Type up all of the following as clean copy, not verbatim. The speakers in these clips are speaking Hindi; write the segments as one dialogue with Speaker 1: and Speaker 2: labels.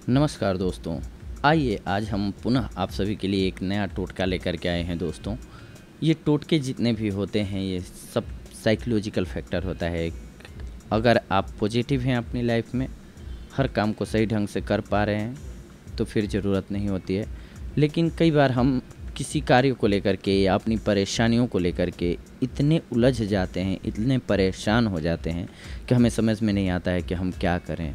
Speaker 1: नमस्कार दोस्तों। आइए आज हम पुनः आप सभी के लिए एक नया टोटका लेकर के आए हैं दोस्तों। ये टोटके जितने भी होते हैं ये सब साइकोलॉजिकल फैक्टर होता है। अगर आप पॉजिटिव हैं अपनी लाइफ में, हर काम को सही ढंग से कर पा रहे हैं तो फिर ज़रूरत नहीं होती है। लेकिन कई बार हम किसी कार्य को लेकर के या अपनी परेशानियों को लेकर के इतने उलझ जाते हैं, इतने परेशान हो जाते हैं कि हमें समझ में नहीं आता है कि हम क्या करें।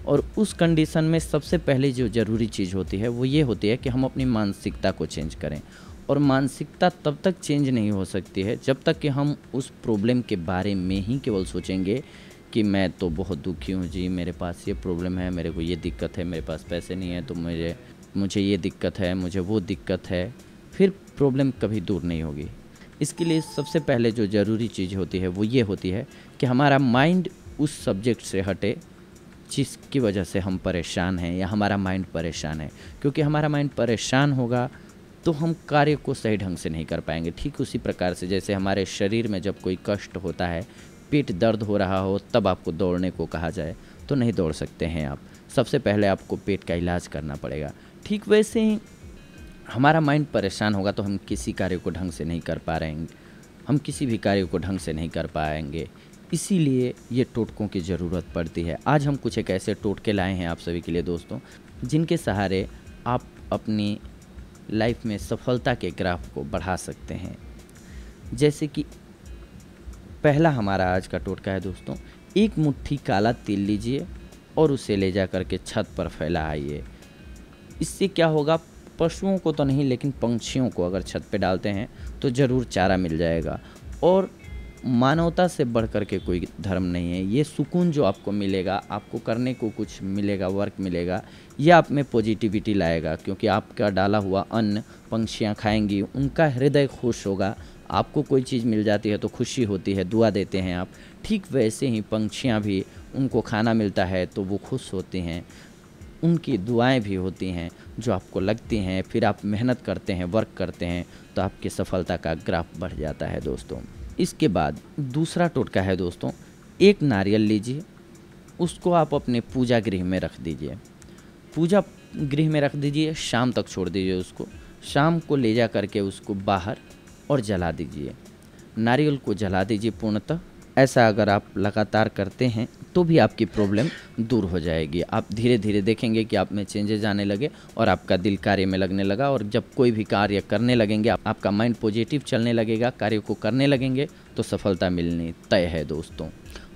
Speaker 1: और उस कंडीशन में सबसे पहले जो ज़रूरी चीज़ होती है वो ये होती है कि हम अपनी मानसिकता को चेंज करें। और मानसिकता तब तक चेंज नहीं हो सकती है जब तक कि हम उस प्रॉब्लम के बारे में ही केवल सोचेंगे कि मैं तो बहुत दुखी हूँ जी, मेरे पास ये प्रॉब्लम है, मेरे को ये दिक्कत है, मेरे पास पैसे नहीं है तो मुझे ये दिक्कत है, मुझे वो दिक्कत है। फिर प्रॉब्लम कभी दूर नहीं होगी। इसके लिए सबसे पहले जो ज़रूरी चीज़ होती है वो ये होती है कि हमारा माइंड उस सब्जेक्ट से हटे जिसकी वजह से हम परेशान हैं या हमारा माइंड परेशान है। क्योंकि हमारा माइंड परेशान होगा तो हम कार्य को सही ढंग से नहीं कर पाएंगे। ठीक उसी प्रकार से जैसे हमारे शरीर में जब कोई कष्ट होता है, पेट दर्द हो रहा हो, तब आपको दौड़ने को कहा जाए तो नहीं दौड़ सकते हैं आप। सबसे पहले आपको पेट का इलाज करना पड़ेगा। ठीक वैसे ही हमारा माइंड परेशान होगा तो हम किसी कार्य को ढंग से नहीं कर पा रहे हैं, हम किसी भी कार्य को ढंग से नहीं कर पाएंगे। इसीलिए ये टोटकों की ज़रूरत पड़ती है। आज हम कुछ एक ऐसे टोटके लाए हैं आप सभी के लिए दोस्तों, जिनके सहारे आप अपनी लाइफ में सफलता के ग्राफ को बढ़ा सकते हैं। जैसे कि पहला हमारा आज का टोटका है दोस्तों, एक मुट्ठी काला तिल लीजिए और उसे ले जा करके छत पर फैलाइए। इससे क्या होगा, पशुओं को तो नहीं लेकिन पंछियों को अगर छत पे डालते हैं तो ज़रूर चारा मिल जाएगा। और मानवता से बढ़ कर के कोई धर्म नहीं है। ये सुकून जो आपको मिलेगा, आपको करने को कुछ मिलेगा, वर्क मिलेगा, ये आप में पॉजिटिविटी लाएगा। क्योंकि आपका डाला हुआ अन्न पंछियाँ खाएंगी, उनका हृदय खुश होगा। आपको कोई चीज़ मिल जाती है तो खुशी होती है, दुआ देते हैं आप। ठीक वैसे ही पंछियाँ भी, उनको खाना मिलता है तो वो खुश होती हैं, उनकी दुआएं भी होती हैं जो आपको लगती हैं। फिर आप मेहनत करते हैं, वर्क करते हैं तो आपकी सफलता का ग्राफ बढ़ जाता है दोस्तों। इसके बाद दूसरा टोटका है दोस्तों, एक नारियल लीजिए, उसको आप अपने पूजा गृह में रख दीजिए। पूजा गृह में रख दीजिए, शाम तक छोड़ दीजिए उसको। शाम को ले जा करके उसको बाहर और जला दीजिए। नारियल को जला दीजिए पूर्णतः। ऐसा अगर आप लगातार करते हैं तो भी आपकी प्रॉब्लम दूर हो जाएगी। आप धीरे धीरे देखेंगे कि आप में चेंजेस आने लगे और आपका दिल कार्य में लगने लगा। और जब कोई भी कार्य करने लगेंगे, आपका माइंड पॉजिटिव चलने लगेगा, कार्य को करने लगेंगे तो सफलता मिलनी तय है दोस्तों।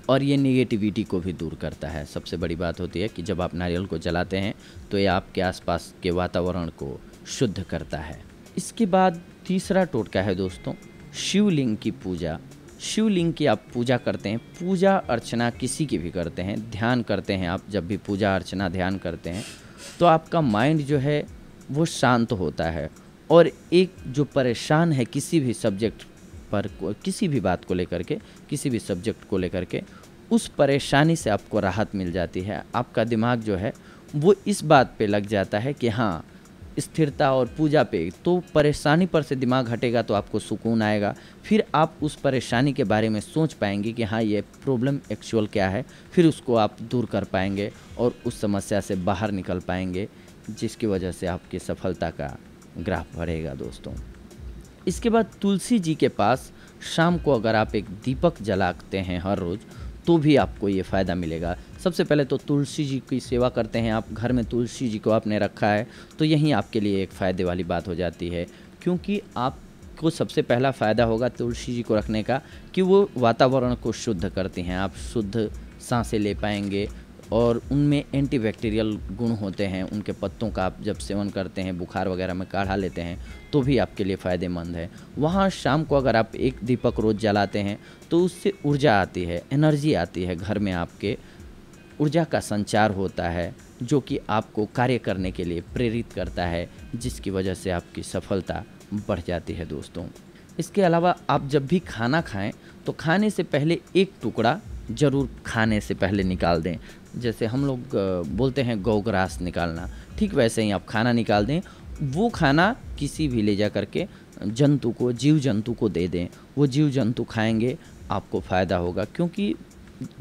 Speaker 1: और ये नेगेटिविटी को भी दूर करता है। सबसे बड़ी बात होती है कि जब आप नारियल को जलाते हैं तो ये आपके आसपास के वातावरण को शुद्ध करता है। इसके बाद तीसरा टोटका है दोस्तों, शिवलिंग की पूजा। शिवलिंग की आप पूजा करते हैं, पूजा अर्चना किसी की भी करते हैं, ध्यान करते हैं आप, जब भी पूजा अर्चना ध्यान करते हैं तो आपका माइंड जो है वो शांत होता है। और एक जो परेशान है किसी भी सब्जेक्ट पर, किसी भी बात को लेकर के, किसी भी सब्जेक्ट को लेकर के, उस परेशानी से आपको राहत मिल जाती है। आपका दिमाग जो है वो इस बात पे लग जाता है कि हाँ, स्थिरता और पूजा पे, तो परेशानी पर से दिमाग हटेगा तो आपको सुकून आएगा। फिर आप उस परेशानी के बारे में सोच पाएंगे कि हाँ, ये प्रॉब्लम एक्चुअल क्या है। फिर उसको आप दूर कर पाएंगे और उस समस्या से बाहर निकल पाएंगे, जिसकी वजह से आपकी सफलता का ग्राफ बढ़ेगा दोस्तों। इसके बाद तुलसी जी के पास शाम को अगर आप एक दीपक जलाते हैं हर रोज़ तो भी आपको ये फ़ायदा मिलेगा। सबसे पहले तो तुलसी जी की सेवा करते हैं आप, घर में तुलसी जी को आपने रखा है तो यही आपके लिए एक फ़ायदे वाली बात हो जाती है। क्योंकि आपको सबसे पहला फ़ायदा होगा तुलसी जी को रखने का कि वो वातावरण को शुद्ध करती हैं। आप शुद्ध सांसें ले पाएंगे और उनमें एंटीबैक्टीरियल गुण होते हैं। उनके पत्तों का आप जब सेवन करते हैं, बुखार वगैरह में काढ़ा लेते हैं तो भी आपके लिए फ़ायदेमंद है। वहाँ शाम को अगर आप एक दीपक रोज़ जलाते हैं तो उससे ऊर्जा आती है, एनर्जी आती है, घर में आपके ऊर्जा का संचार होता है जो कि आपको कार्य करने के लिए प्रेरित करता है, जिसकी वजह से आपकी सफलता बढ़ जाती है दोस्तों। इसके अलावा आप जब भी खाना खाएं तो खाने से पहले एक टुकड़ा ज़रूर खाने से पहले निकाल दें। जैसे हम लोग बोलते हैं गौग्रास निकालना, ठीक वैसे ही आप खाना निकाल दें। वो खाना किसी भी ले जा करके जंतु को, जीव जंतु को दे दें। वो जीव जंतु खाएंगे, आपको फ़ायदा होगा। क्योंकि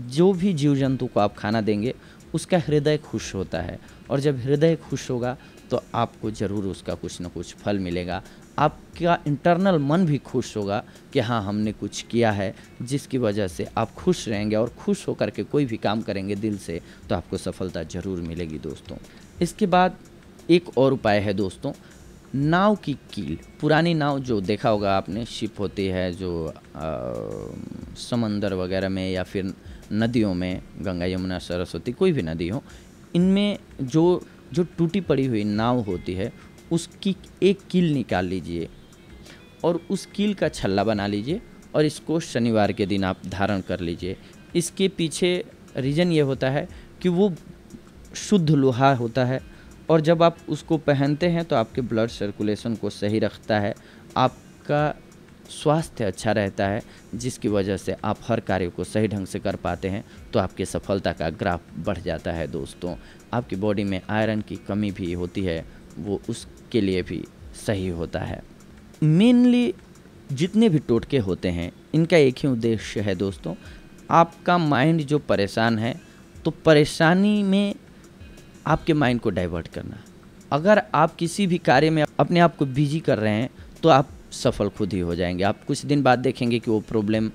Speaker 1: जो भी जीव जंतु को आप खाना देंगे उसका हृदय खुश होता है। और जब हृदय खुश होगा तो आपको ज़रूर उसका कुछ ना कुछ फल मिलेगा। आपका इंटरनल मन भी खुश होगा कि हाँ, हमने कुछ किया है, जिसकी वजह से आप खुश रहेंगे और खुश होकर के कोई भी काम करेंगे दिल से तो आपको सफलता ज़रूर मिलेगी दोस्तों। इसके बाद एक और उपाय है दोस्तों, नाव की कील। पुरानी नाव जो देखा होगा आपने, शिप होती है जो समंदर वगैरह में या फिर नदियों में, गंगा यमुना सरस्वती कोई भी नदी हो, इनमें जो टूटी पड़ी हुई नाव होती है उसकी एक कील निकाल लीजिए और उस कील का छल्ला बना लीजिए और इसको शनिवार के दिन आप धारण कर लीजिए। इसके पीछे रीज़न ये होता है कि वो शुद्ध लोहा होता है और जब आप उसको पहनते हैं तो आपके ब्लड सर्कुलेशन को सही रखता है, आपका स्वास्थ्य अच्छा रहता है, जिसकी वजह से आप हर कार्य को सही ढंग से कर पाते हैं, तो आपकी सफलता का ग्राफ बढ़ जाता है दोस्तों। आपकी बॉडी में आयरन की कमी भी होती है, वो उसके लिए भी सही होता है। मेनली जितने भी टोटके होते हैं इनका एक ही उद्देश्य है दोस्तों, आपका माइंड जो परेशान है तो परेशानी में आपके माइंड को डाइवर्ट करना। अगर आप किसी भी कार्य में अपने आप को बिजी कर रहे हैं तो आप सफल खुद ही हो जाएंगे। आप कुछ दिन बाद देखेंगे कि वो प्रॉब्लम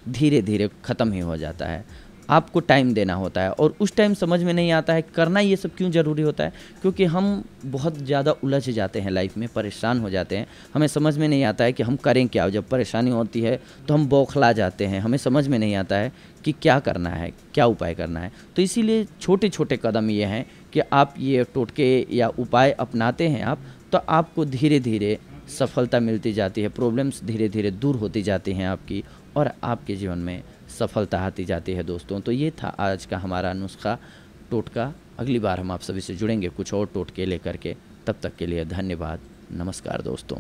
Speaker 1: धीरे धीरे ख़त्म ही हो जाता है। आपको टाइम देना होता है और उस टाइम समझ में नहीं आता है करना ये सब क्यों ज़रूरी होता है, क्योंकि हम बहुत ज़्यादा उलझ जाते हैं लाइफ में, परेशान हो जाते हैं, हमें समझ में नहीं आता है कि हम करें क्या। जब परेशानी होती है तो हम बौखला जाते हैं, हमें समझ में नहीं आता है कि क्या करना है, क्या उपाय करना है। तो इसीलिए छोटे छोटे कदम ये हैं कि आप ये टोटके या उपाय अपनाते हैं आप, तो आपको धीरे धीरे सफलता मिलती जाती है, प्रॉब्लम्स धीरे धीरे दूर होती जाती हैं आपकी और आपके जीवन में सफलता आती जाती है दोस्तों। तो ये था आज का हमारा नुस्खा, टोटका। अगली बार हम आप सभी से जुड़ेंगे कुछ और टोटके लेकर के। तब तक के लिए धन्यवाद। नमस्कार दोस्तों।